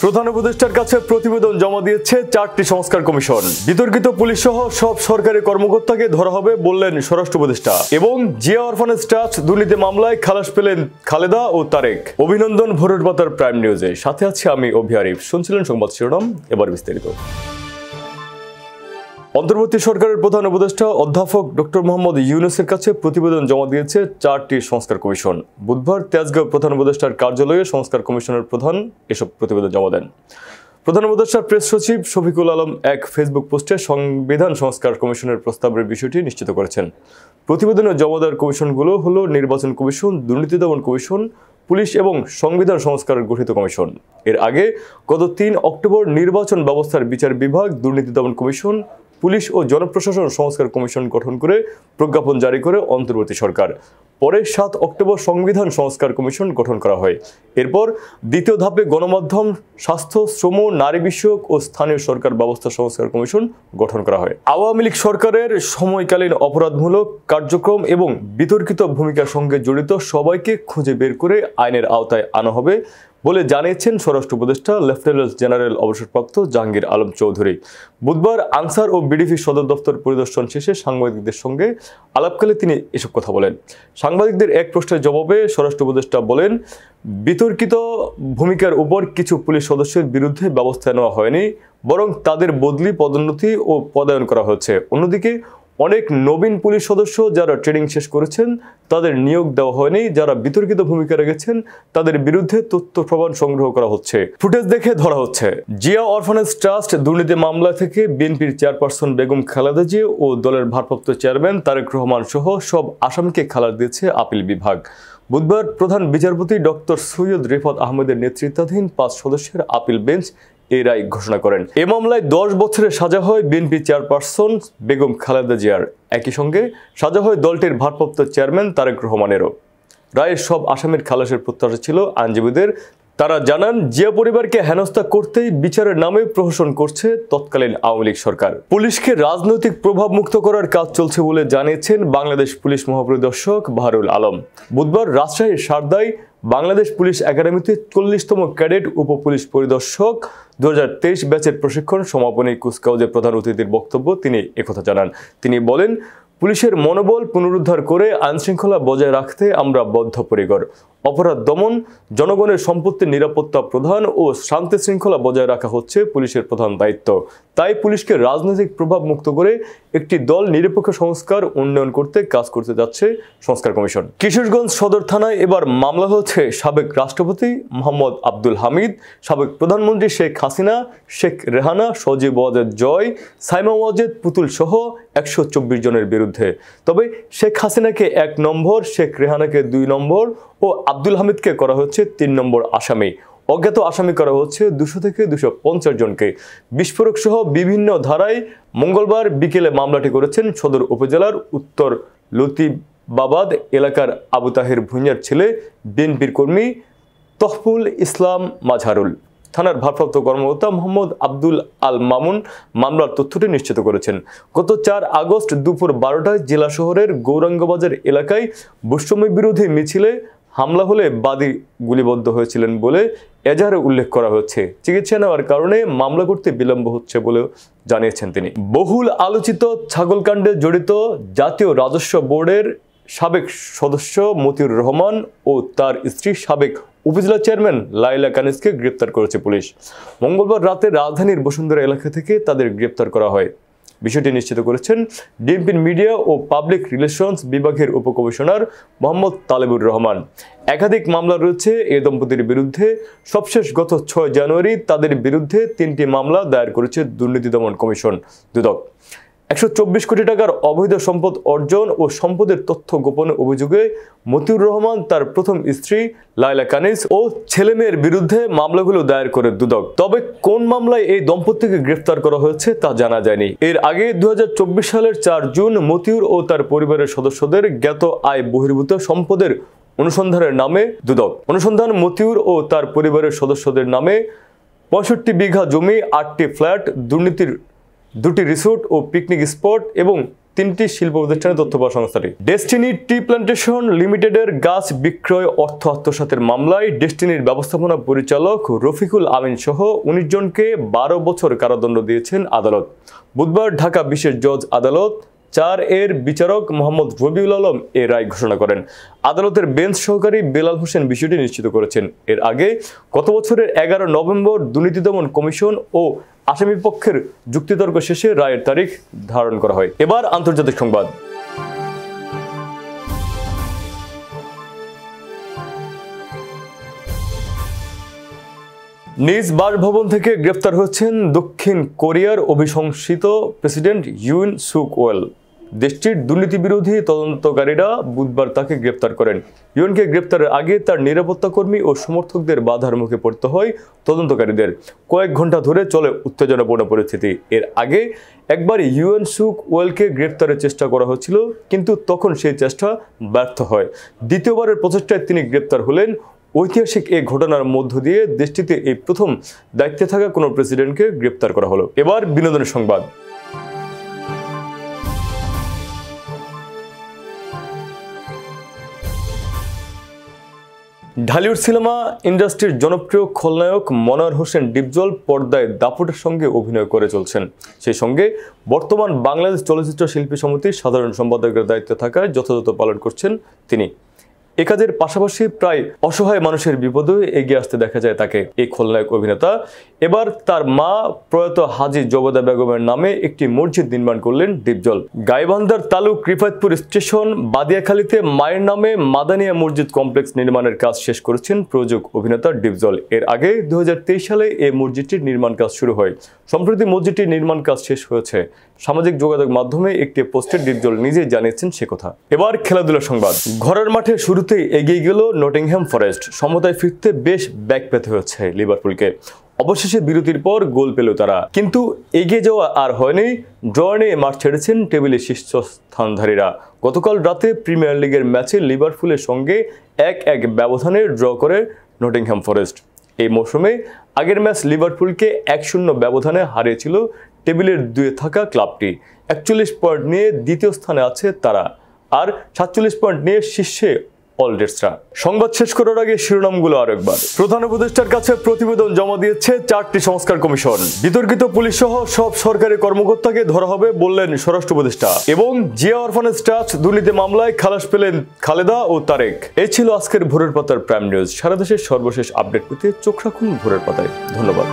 প্রধান উপদেষ্টার কাছে প্রতিবেদন জমা দিয়েছে 4টি সংস্কার কমিশন। বিতর্কিত পুলিশ সহ সব সরকারি কর্মকর্তাকে ধরা হবে বললেন স্বরাষ্ট্র উপদেষ্টা। এবং জিয়া অরফানেজ ট্রাস্ট দুর্নীতি মামলায় খালাস পেলেন খালেদা ও তারেক। অভিনন্দন ভোরের পাতার প্রাইম নিউজে, সাথে আছি আমি অভি আরিফ। শুনছিলেন সংবাদ শিরোনাম, এবার বিস্তারিত। অন্তর্বর্তী সরকারের প্রধান উপদেষ্টা অধ্যাপক ডক্টর মোহাম্মদ ইউনূসের কাছে প্রতিবেদন জমা দিয়েছে 4টি সংস্কার কমিশন। বুধবার তেজগাঁও প্রধান উপদেষ্টার কার্যালয়ে সংস্কার কমিশনের প্রধান এসব প্রতিবেদন জমা দেন। প্রধান উপদেষ্টার প্রেস সচিব শফিকুল আলম এক ফেসবুক পোস্টে সংবিধান সংস্কার কমিশনের প্রস্তাবের বিষয়টি নিশ্চিত করেছেন। প্রতিবেদনে জমা দেওয়ার কমিশনগুলো হলো নির্বাচন কমিশন, দুর্নীতি দমন কমিশন, পুলিশ এবং সংবিধান সংস্কার গঠিত কমিশন। এর আগে গত 3 অক্টোবর নির্বাচন ব্যবস্থার বিচার বিভাগ, দুর্নীতি দমন কমিশন, পুলিশ ও জনপ্রশাসন সংস্কার কমিশন গঠন করে প্রজ্ঞাপন জারি করে অন্তর্বর্তী সরকার। পরে 7 অক্টোবর সংবিধান সংস্কার কমিশন গঠন করা হয়। এরপর দ্বিতীয় ধাপে গণমাধ্যম, স্বাস্থ্য, শ্রম, নারী বিষয়ক ও স্থানীয় সরকার ব্যবস্থা সংস্কার কমিশন গঠন করা হয়। আওয়ামী লীগ সরকারের সময়কালীন অপরাধমূলক কার্যক্রম এবং বিতর্কিত ভূমিকার সঙ্গে জড়িত সবাইকে খুঁজে বের করে আইনের আওতায় আনা হবে বলে জানিয়েছেন স্বরাষ্ট্র উপদেষ্টা লেফটেন্যান্ট জেনারেল অবসরপ্রাপ্ত জাহাঙ্গীর আলম চৌধুরী। বুধবার আনসার ও বিডিপি সদর দপ্তর পরিদর্শন শেষে সাংবাদিকদের সঙ্গে আলাপকালে তিনি এসব কথা বলেন। সাংবাদিকদের এক প্রশ্নের জবাবে স্বরাষ্ট্র উপদেষ্টা বলেন, বিতর্কিত ভূমিকার উপর কিছু পুলিশ সদস্যের বিরুদ্ধে ব্যবস্থা নেওয়া হয়নি, বরং তাদের বদলি, পদোন্নতি ও পদায়ন করা হয়েছে। অন্যদিকে অনেক নবীন পুলিশ সদস্য যারা ট্রেনিং শেষ করেছেন তাদের নিয়োগ দেওয়া হয়নি। যারা বিতর্কিত ভূমিকা রেখেছেন তাদের বিরুদ্ধে তথ্য প্রমাণ সংগ্রহ করা হচ্ছে, ফুটেজ দেখে ধরা হচ্ছে। জিয়া অরফানেজ ট্রাস্ট দুর্নীতি মামলা থেকে বিএনপির চেয়ারপারসন বেগম খালেদা জিয়া ও দলের ভারপ্রাপ্ত চেয়ারম্যান তারেক রহমান সহ সব আসামিকে খালাস দিয়েছে আপিল বিভাগ। বুধবার প্রধান বিচারপতি ডক্টর সৈয়দ রিফাত আহমেদের নেতৃত্বাধীন 5 সদস্যের আপিল বেঞ্চ এই রায় ঘোষণা করেন। এ মামলায় 10 বছরের সাজা হয় বিএনপি চেয়ারপারসন বেগম খালেদা জিয়ার। একই সঙ্গে সাজা হয় দলটির ভারপ্রাপ্ত চেয়ারম্যান তারেক রহমানেরও। রায়ের সব আসামির খালাসের প্রত্যাশা ছিল আইনজীবীদের। তারা জানান, জিয়া পরিবারকে হেনস্থা করতেই বিচারের নামে প্রহসন করছে তৎকালীন আওয়ামী লীগ সরকার। পুলিশকে রাজনৈতিক প্রভাব মুক্ত করার কাজ চলছে বলে জানিয়েছেন বাংলাদেশ পুলিশ মহাপরিদর্শক বাহারুল আলম। বুধবার রাজশাহীর সারদায় বাংলাদেশ পুলিশ একাডেমিতে 40তম ক্যাডেট উপ পুলিশ পরিদর্শক 2023 ব্যাচের প্রশিক্ষণ সমাপনী কুচকাওয়াজে প্রধান অতিথির বক্তব্য তিনি একথা জানান। তিনি বলেন, পুলিশের মনোবল পুনরুদ্ধার করে আইনশৃঙ্খলা বজায় রাখতে আমরা বদ্ধপরিকর। অপরাধ দমন, জনগণের সম্পত্তির নিরাপত্তা প্রদান ও শান্তি শৃঙ্খলা বজায় রাখা হচ্ছে পুলিশের প্রধান দায়িত্ব। তাই পুলিশকে রাজনৈতিক প্রভাব মুক্ত করে একটি দল নিরপেক্ষ সংস্কার উন্নয়ন করতে কাজ করতে যাচ্ছে সংস্কার কমিশন। কিশোরগঞ্জ সদর থানায় এবার মামলা হচ্ছে সাবেক রাষ্ট্রপতি মোহাম্মদ আব্দুল হামিদ, সাবেক প্রধানমন্ত্রী শেখ হাসিনা, শেখ রেহানা, সজীব ওয়াজেদ জয়, সাইমা ওয়াজেদ পুতুল সহ 124 জনের বিরুদ্ধে। তবে শেখ হাসিনাকে 1 নম্বর, শেখ রেহানাকে 2 নম্বর ও আব্দুল হামিদকে করা হচ্ছে 3 নম্বর আসামি। অজ্ঞাত আসামি করা হচ্ছে 200 থেকে 250 জনকে। বিস্ফোরক সহ বিভিন্ন ধারায় মঙ্গলবার বিকেলে মামলাটি করেছেন সদর উপজেলার উত্তর লতিবাবাদ এলাকার আবু তাহের ভুঁইয়ার ছেলে বিএনপির কর্মী তহফুল ইসলাম মাজহারুল। থানার ভারপ্রাপ্ত কর্মকর্তা মোহাম্মদ আব্দুল আল মামুন মামলার তথ্যটি নিশ্চিত করেছেন। গত 4 আগস্ট দুপুর 12টায় জেলা শহরের গৌরাঙ্গবাজার এলাকায় বৈষম্য বিরোধী মিছিলে হামলা হলে বাদী গুলিবদ্ধ হয়েছিলেন বলে এজাহারে উল্লেখ করা হচ্ছে। চিকিৎসা নেওয়ার কারণে মামলা করতে বিলম্ব হচ্ছে বলেও জানিয়েছেন তিনি। বহুল আলোচিত ছাগলকাণ্ডে জড়িত জাতীয় রাজস্ব বোর্ডের সাবেক সদস্য মতিউর রহমান ও তার স্ত্রী সাবেক উপজেলা চেয়ারম্যান লাইলা কানিজকে গ্রেপ্তার করেছে পুলিশ। মঙ্গলবার রাতে রাজধানীর বসুন্ধরা এলাকা থেকে তাদের গ্রেপ্তার করা হয়। বিষয়টি নিশ্চিত করেছেন ডিএমপির মিডিয়া ও পাবলিক রিলেশনস বিভাগের উপকমিশনার মোহাম্মদ তালেবুর রহমান। একাধিক মামলা রয়েছে এ দম্পতির বিরুদ্ধে। সবশেষ গত 6 জানুয়ারি তাদের বিরুদ্ধে 3টি মামলা দায়ের করেছে দুর্নীতি দমন কমিশন দুদক। 124 কোটি টাকার অবৈধ সম্পদ অর্জন ও সম্পদের তথ্য গোপনের অভিযোগে মতিউর রহমান, তার প্রথম স্ত্রী লাইলা কানিজ ও ছেলেমেয়ের বিরুদ্ধে মামলাগুলো দায়ের করে দুদক। তবে কোন মামলায় এই দম্পতিকে গ্রেফতার করা হয়েছে তা জানা যায়নি। এর আগে 2024 সালের 4 জুন মতিউর ও তার পরিবারের সদস্যদের জ্ঞাত আয় বহির্ভূত সম্পদের অনুসন্ধানের নামে দুদক অনুসন্ধান মতিউর ও তার পরিবারের সদস্যদের নামে 65 বিঘা জমি, 8টি ফ্ল্যাট, দুর্নীতির 2টি রিসোর্ট ও পিকনিক স্পট এবং 3টি শিল্প প্রতিষ্ঠানের তথ্য পাওয়া সংস্থাটি। ডেস্টিনি টি প্ল্যান্টেশন লিমিটেডের গাছ বিক্রয় অর্থ আত্মসাতের মামলায় ডেস্টিনির ব্যবস্থাপনা পরিচালক রফিকুল আমিন সহ 19 জনকে 12 বছর কারাদণ্ড দিয়েছেন আদালত। বুধবার ঢাকা বিশেষ জজ আদালত 4 এর বিচারক মোহাম্মদ রবিউল আলম এ রায় ঘোষণা করেন। আদালতের বেঞ্চ সহকারী বেলাল হোসেন বিষয়টি নিশ্চিত করেছেন। এর আগে গত বছরের 11 নভেম্বর দুর্নীতি দমন কমিশন ও আসামি পক্ষের যুক্তিতর্ক শেষে রায়ের তারিখ ধারণ করা হয়। এবার আন্তর্জাতিক সংবাদ। নিজ বাসভবন থেকে গ্রেফতার হচ্ছেন দক্ষিণ কোরিয়ার অভিশংসিত প্রেসিডেন্ট ইউন সুক ওয়েল। দেশটির দুর্নীতি বিরোধী তদন্তকারীরা বুধবার তাকে গ্রেপ্তার করেন। ইউনকে গ্রেপ্তারের আগে তার নিরাপত্তা কর্মী ও সমর্থকদের বাধার মুখে পড়তে হয় তদন্তকারীদের। কয়েক ঘন্টা ধরে চলে উত্তেজনাপূর্ণ পরিস্থিতি। এর আগে একবার ইউন সুক ওয়েলকে গ্রেপ্তারের চেষ্টা করা হচ্ছিল, কিন্তু তখন সেই চেষ্টা ব্যর্থ হয়। দ্বিতীয়বারের প্রচেষ্টায় তিনি গ্রেপ্তার হলেন। ঐতিহাসিক এই ঘটনার মধ্য দিয়ে দেশটিতে এই প্রথম দায়িত্বে থাকা কোনো প্রেসিডেন্টকে গ্রেপ্তার করা হলো। এবার বিনোদনের সংবাদ। ঢালিউড সিনেমা ইন্ডাস্ট্রির জনপ্রিয় খলনায়ক মনোয়ার হোসেন ডিপজল পর্দায় দাপটের সঙ্গে অভিনয় করে চলছেন। সেই সঙ্গে বর্তমান বাংলাদেশ চলচ্চিত্র শিল্পী সমিতির সাধারণ সম্পাদকের দায়িত্বে থাকায় যথাযথ পালন করছেন তিনি। এ কাজের পাশাপাশি প্রায় অসহায় মানুষের বিপদে এগিয়ে আসতে দেখা যায় তাকে। এই খলনায়ক অভিনেতা এবার তার মা প্রয়াত হাজী জবেদা বেগমের নামে একটি মসজিদ নির্মাণ করলেন ডিপজল। গাইবান্ধার তালুক রিফাতপুর স্টেশন বাদিয়াখালীতে মায়ের নামে মাদানিয়া মসজিদ কমপ্লেক্স নির্মাণের কাজ শেষ করেছেন প্রযোজক অভিনেতা ডিপজল। এর আগে 2023 সালে এই মসজিদটির নির্মাণ কাজ শুরু হয়। সম্প্রতি মসজিদটির নির্মাণ কাজ শেষ হয়েছে। সামাজিক যোগাযোগ মাধ্যমে একটি পোস্টে ডিপজল নিজেই জানিয়েছেন সে কথা। এবার খেলাধুলার সংবাদ। ঘরের মাঠে শুরুতেই এগিয়ে গেল নটিংহ্যাম ফরেস্ট। সমতায় ফিরতে বেশ ব্যাক পেতে হচ্ছে লিভারপুলকে। অবশেষে বিরতির পর গোল পেল তারা, কিন্তু এগিয়ে যাওয়া আর হয়নি। ড্র নিয়ে মাঠ ছেড়েছেন টেবিলের শীর্ষস্থানধারীরা। গতকাল রাতে প্রিমিয়ার লিগের ম্যাচে লিভারপুলের সঙ্গে 1-1 ব্যবধানে ড্র করে নটিংহ্যাম ফরেস্ট। এই মৌসুমে আগের ম্যাচ লিভারপুলকে 1-0 ব্যবধানে হারিয়েছিল টেবিলের 2-এ থাকা ক্লাবটি। 41 পয়েন্ট নিয়ে দ্বিতীয় স্থানে আছে তারা, আর 47 পয়েন্ট নিয়ে শীর্ষে অলরেডসরা। সংবাদ শেষ করার আগে শিরোনামগুলো আরেকবার। প্রধান উপদেষ্টার কাছে প্রতিবেদন জমা দিয়েছে 4টি সংস্কার কমিশন। বিতর্কিত পুলিশ সহ সব সরকারি কর্মকর্তাকে ধরা হবে বললেন স্বরাষ্ট্র উপদেষ্টা। এবং জিয়া অরফানেজ ট্রাস্ট দুর্নীতি মামলায় খালাস পেলেন খালেদা ও তারেক। এই ছিল আজকের ভোরের পাতার প্রাইম নিউজ। সারা দেশের সর্বশেষ আপডেট পেতে চোখ রাখুন ভোরের পাতায়। ধন্যবাদ।